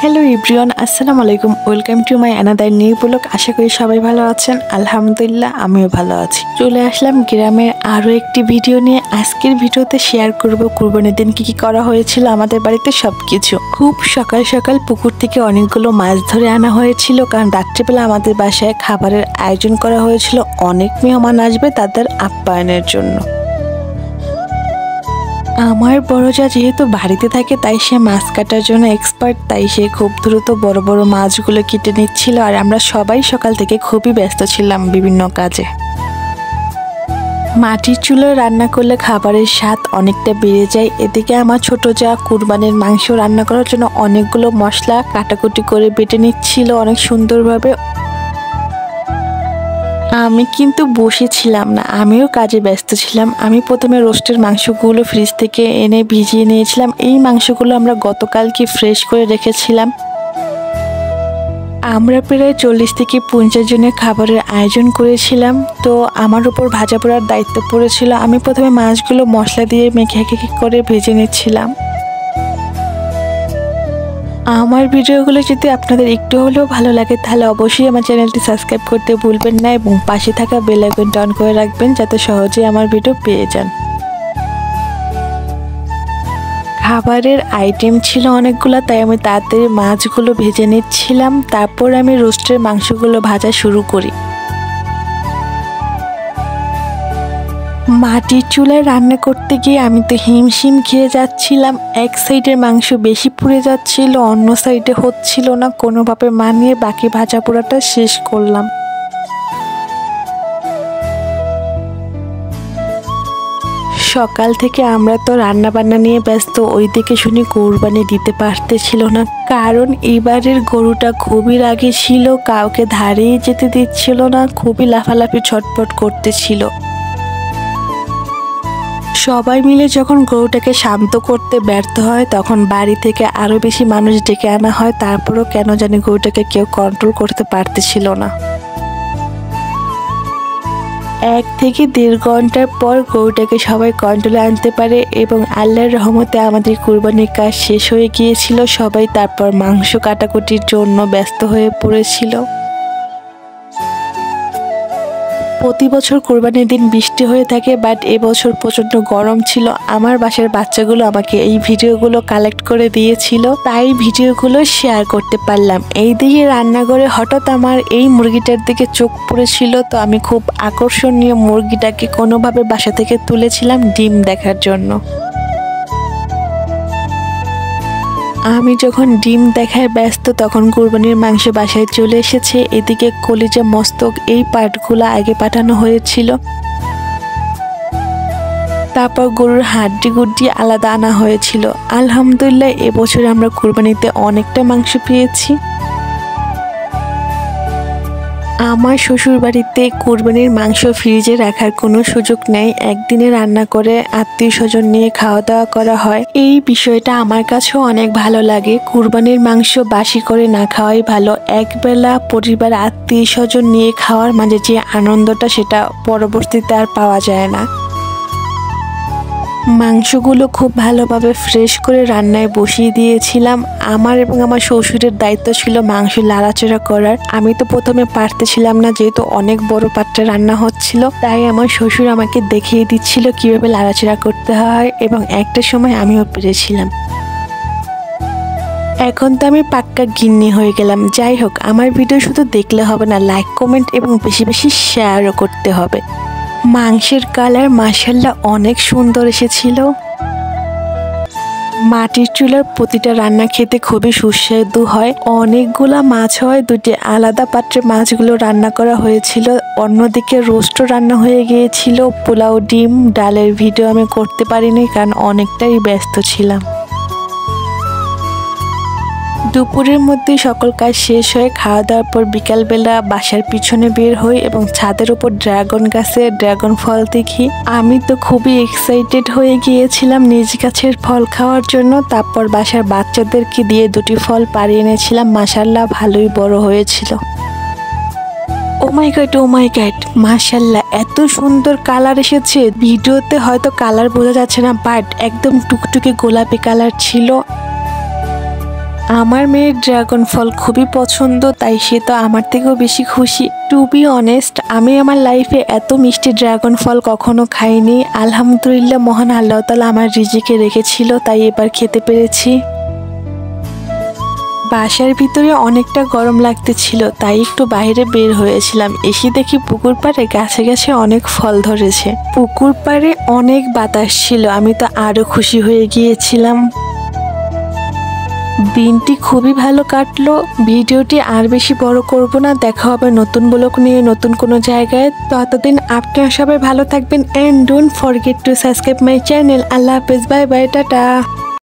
Hello everyone, আসসালামু আলাইকুম। Welcome to my another new blog. আশা করি সবাই ভালো আছেন। আলহামদুলিল্লাহ আমিও ভালো আছি। চলে আসলাম গ্রামের আরও একটি ভিডিও নিয়ে। আজকের ভিডিওতে শেয়ার করব কুরবানির দিন কি করা হয়েছিল আমাদের বাড়িতে সবকিছু। খুব সকাল সকাল পুকুর থেকে অনেকগুলো মাছ ধরে আনা হয়েছিল, কারণ রাত্রিবেলা আমাদের বাসায় খাবারের আয়োজন করা হয়েছিল। অনেক মেহমান আসবে তাদের আপ্যায়নের জন্য। আমার বড় যা যেহেতু বাড়িতে থাকে তাই সে মাছ কাটার জন্য এক্সপার্ট, তাই সে খুব দ্রুত বড় বড় মাছগুলো কেটে নিচ্ছিল। আর আমরা সবাই সকাল থেকে খুবই ব্যস্ত ছিলাম বিভিন্ন কাজে। মাটির চুলোয় রান্না করলে খাবারের স্বাদ অনেকটা বেড়ে যায়। এদিকে আমার ছোট যা কুরবানির মাংস রান্না করার জন্য অনেকগুলো মশলা কাটাকুটি করে বেটে নিচ্ছিল অনেক সুন্দরভাবে। আমি কিন্তু বসেছিলাম না, আমিও কাজে ব্যস্ত ছিলাম। আমি প্রথমে রোস্টের মাংসগুলো ফ্রিজ থেকে এনে ভিজিয়ে নিয়েছিলাম। এই মাংসগুলো আমরা গতকালকে ফ্রেশ করে রেখেছিলাম। আমরা প্রায় 40 থেকে 50 জনের খাবারের আয়োজন করেছিলাম, তো আমার উপর ভাজা পোড়ার দায়িত্ব পড়েছিল। আমি প্রথমে মাছগুলো মশলা দিয়ে মেখে করে ভেজে নিচ্ছিলাম। আমার ভিডিওগুলো যদি আপনাদের একটু হলেও ভালো লাগে তাহলে অবশ্যই আমার চ্যানেলটি সাবস্ক্রাইব করতে ভুলবেন না এবং পাশে থাকা বেল আইকনটা অন করে রাখবেন যাতে সহজে আমার ভিডিও পেয়ে যান। খাবারের আইটেম ছিল অনেকগুলো, তাই আমি তাড়াতাড়ি মাছগুলো ভেজে নিচ্ছিলাম। তারপর আমি রোস্টের মাংসগুলো ভাজা শুরু করি। মাটির চুলায় রান্না করতে গিয়ে আমি তো হিমশিম খেয়ে যাচ্ছিলাম। এক সাইডের মাংস বেশি পুড়ে যাচ্ছিল, অন্য সাইডে হচ্ছিল না। কোনোভাবে মানিয়ে বাকি ভাজা পোড়াটা শেষ করলাম। সকাল থেকে আমরা তো রান্না বান্না নিয়ে ব্যস্ত, ওইদিকে শুনি কুরবানি দিতে পারতেছিল না, কারণ এবারের গরুটা খুবই রাগী ছিল, কাউকে ধারেই যেতে দিচ্ছিল না, খুবই লাফালাফি ছটপট করতেছিল। সবাই মিলে যখন গরুটাকে শান্ত করতে ব্যর্থ হয় তখন বাড়ি থেকে আরো বেশি মানুষ ডেকে আনা হয়। তারপরও কেন জানি গরুটাকে কেউ কন্ট্রোল করতে পারতেছিল না। 1 থেকে 1.5 ঘন্টার পর গরুটাকে সবাই কন্ট্রোলে আনতে পারে এবং আল্লাহর রহমতে আমাদের কুরবানির কাজ শেষ হয়ে গিয়েছিল। সবাই তারপর মাংস কাটাকুটির জন্য ব্যস্ত হয়ে পড়েছিল। প্রতি বছর কোরবানির দিন বৃষ্টি হয়ে থাকে, বাট এবছর প্রচন্ড গরম ছিল। আমার বাসার বাচ্চাগুলো আমাকে এই ভিডিওগুলো কালেক্ট করে দিয়েছিল, তাই ভিডিওগুলো শেয়ার করতে পারলাম। এই দিকে রান্নাঘরে হঠাৎ আমার এই মুরগিটার দিকে চোখ পড়েছিল, তো আমি খুব আকর্ষণীয় মুরগিটাকে কোনোভাবে বাসা থেকে তুলেছিলাম ডিম দেখার জন্য। আমি যখন ডিম দেখায় ব্যস্ত তখন কুরবানির মাংস বাসায় চলে এসেছে। এদিকে কলিজা মস্তক এই পার্টগুলো আগে পাঠানো হয়েছিল, তারপর গরুর হাড্ডি গুড্ডি আলাদা আনা হয়েছিল। আলহামদুলিল্লাহ এবছর আমরা কুরবানিতে অনেকটা মাংস পেয়েছি। আমার শ্বশুর বাড়িতে কুরবানির মাংস ফ্রিজে রাখার কোনো সুযোগ নেই, একদিনে রান্না করে আত্মীয় স্বজন নিয়ে খাওয়া দাওয়া করা হয়। এই বিষয়টা আমার কাছেও অনেক ভালো লাগে। কুরবানির মাংস বাসি করে না খাওয়াই ভালো। একবেলা পরিবার আত্মীয় স্বজন নিয়ে খাওয়ার মাঝে যে আনন্দটা সেটা পরবর্তীতে আর পাওয়া যায় না। মাংসগুলো খুব ভালোভাবে ফ্রেশ করে রান্নায় বসিয়ে দিয়েছিলাম। আমার এবং আমার শ্বশুরের দায়িত্ব ছিল মাংস লাড়াচাড়া করার। আমি তো প্রথমে পারতেছিলাম না, যেহেতু অনেক বড় পাত্রে রান্না হচ্ছিল, তাই আমার শ্বশুর আমাকে দেখিয়ে দিচ্ছিল কিভাবে লাড়াচাড়া করতে হয় এবং একটা সময় আমিও পেরেছিলাম। এখন তো আমি পাক্কা গিন্নি হয়ে গেলাম। যাই হোক, আমার ভিডিও শুধু দেখলে হবে না, লাইক কমেন্ট এবং বেশি বেশি শেয়ারও করতে হবে। মাংসের কালার মাশাআল্লাহ অনেক সুন্দর এসেছিল। মাটির চুলার প্রতিটা রান্না খেতে খুবই সুস্বাদু হয়। অনেকগুলা মাছ হয়, 2টি আলাদা পাত্রে মাছগুলো রান্না করা হয়েছিল। অন্যদিকে রোস্টও রান্না হয়ে গিয়েছিল। পোলাও, ডিম, ডালের ভিডিও আমি করতে পারিনি কারণ অনেকটাই ব্যস্ত ছিলাম। দুপুরের মধ্যে সকল কাজ শেষ হয়ে খাওয়া দাওয়ার পর বিকালবেলা বাসার পিছনে বের হই এবং ছাদের উপর ড্রাগন গাছে ড্রাগন ফল দেখি। আমি তো খুবই এক্সাইটেড হয়ে গিয়েছিলাম নিজ গাছের ফল খাওয়ার জন্য। তারপর বাসার বাচ্চাদেরকে দিয়ে 2টি ফল পাড়িয়ে এনেছিলাম। মাশাআল্লাহ ভালোই বড় হয়েছিল। ও মাই গড, মাশাআল্লাহ এত সুন্দর কালার এসেছে। ভিডিওতে হয়তো কালার বোঝা যাচ্ছে না, বাট একদম টুকটুকে গোলাপি কালার ছিল। আমার মেয়ের ড্রাগন ফল খুবই পছন্দ, তাই সে তো আমার থেকেও বেশি খুশি। টু বি অনেস্ট, আমি আমার লাইফে এত মিষ্টি ড্রাগন ফল কখনো খাইনি। আলহামদুলিল্লাহ, মহান আল্লাহ তাআলা আমার রিজিকে রেখেছিল, তাই এবার খেতে পেরেছি। বাসার ভিতরে অনেকটা গরম লাগতেছিল, তাই একটু বাইরে বের হয়েছিলাম। এসে দেখি পুকুর পাড়ে গাছে গাছে অনেক ফল ধরেছে। পুকুর পাড়ে অনেক বাতাস ছিল, আমি তো আরো খুশি হয়ে গিয়েছিলাম। দিনটি খুবই ভালো কাটলো। ভিডিওটি আর বেশি বড় করব না, দেখা হবে নতুন ব্লগ নিয়ে নতুন কোনো জায়গায়। ততদিন আপনারা সবাই ভালো থাকবেন, and don't forget to subscribe my channel. আল্লাহ হাফেজ, বাই বাই, টাটা।